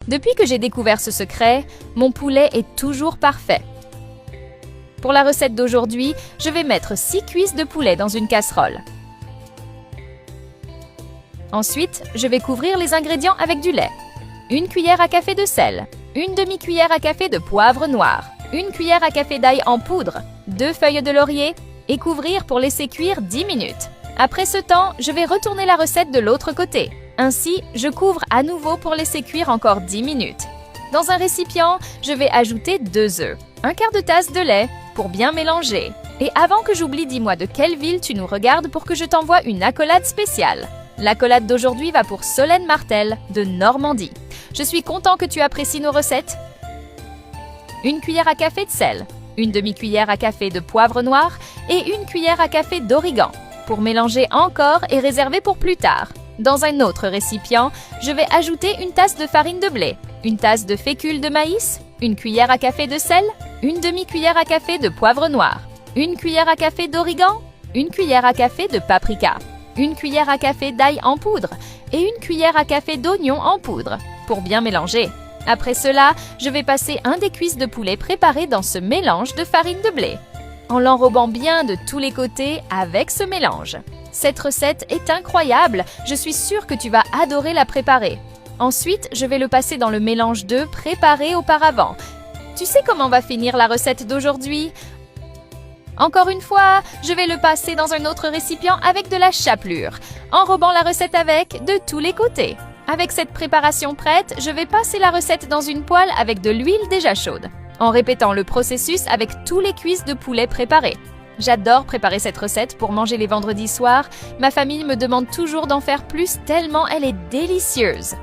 Depuis que j'ai découvert ce secret, mon poulet est toujours parfait. Pour la recette d'aujourd'hui, je vais mettre 6 cuisses de poulet dans une casserole. Ensuite, je vais couvrir les ingrédients avec du lait. 1 cuillère à café de sel, 1 demi-cuillère à café de poivre noir, 1 cuillère à café d'ail en poudre, 2 feuilles de laurier et couvrir pour laisser cuire 10 minutes. Après ce temps, je vais retourner la recette de l'autre côté. Ainsi, je couvre à nouveau pour laisser cuire encore 10 minutes. Dans un récipient, je vais ajouter 2 œufs, 1/4 de tasse de lait pour bien mélanger. Et avant que j'oublie, dis-moi de quelle ville tu nous regardes pour que je t'envoie une accolade spéciale. L'accolade d'aujourd'hui va pour Solène Martel de Normandie. Je suis content que tu apprécies nos recettes. 1 cuillère à café de sel, 1 demi-cuillère à café de poivre noir et 1 cuillère à café d'origan. Pour mélanger encore et réserver pour plus tard. Dans un autre récipient, je vais ajouter 1 tasse de farine de blé, 1 tasse de fécule de maïs, 1 cuillère à café de sel, 1 demi-cuillère à café de poivre noir, 1 cuillère à café d'origan, 1 cuillère à café de paprika, 1 cuillère à café d'ail en poudre et 1 cuillère à café d'oignon en poudre, pour bien mélanger. Après cela, je vais passer un des cuisses de poulet préparées dans ce mélange de farine de blé, en l'enrobant bien de tous les côtés avec ce mélange. Cette recette est incroyable, je suis sûre que tu vas adorer la préparer. Ensuite, je vais le passer dans le mélange d'œufs préparé auparavant. Tu sais comment va finir la recette d'aujourd'hui? Encore une fois, je vais le passer dans un autre récipient avec de la chapelure, enrobant la recette avec de tous les côtés. Avec cette préparation prête, je vais passer la recette dans une poêle avec de l'huile déjà chaude, en répétant le processus avec tous les cuisses de poulet préparées. J'adore préparer cette recette pour manger les vendredis soirs. Ma famille me demande toujours d'en faire plus tellement elle est délicieuse.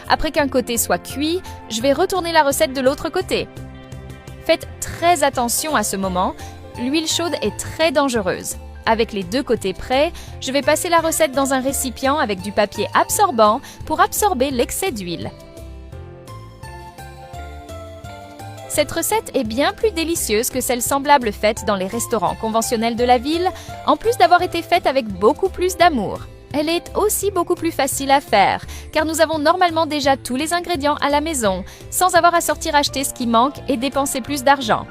Après qu'un côté soit cuit, je vais retourner la recette de l'autre côté. Faites très attention à ce moment, l'huile chaude est très dangereuse. Avec les 2 côtés prêts, je vais passer la recette dans un récipient avec du papier absorbant pour absorber l'excès d'huile. Cette recette est bien plus délicieuse que celle semblable faite dans les restaurants conventionnels de la ville, en plus d'avoir été faite avec beaucoup plus d'amour. Elle est aussi beaucoup plus facile à faire, car nous avons normalement déjà tous les ingrédients à la maison, sans avoir à sortir acheter ce qui manque et dépenser plus d'argent.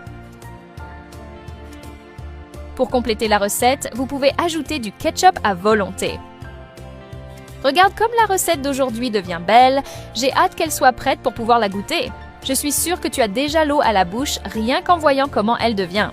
Pour compléter la recette, vous pouvez ajouter du ketchup à volonté. Regarde comme la recette d'aujourd'hui devient belle, j'ai hâte qu'elle soit prête pour pouvoir la goûter. Je suis sûre que tu as déjà l'eau à la bouche rien qu'en voyant comment elle devient.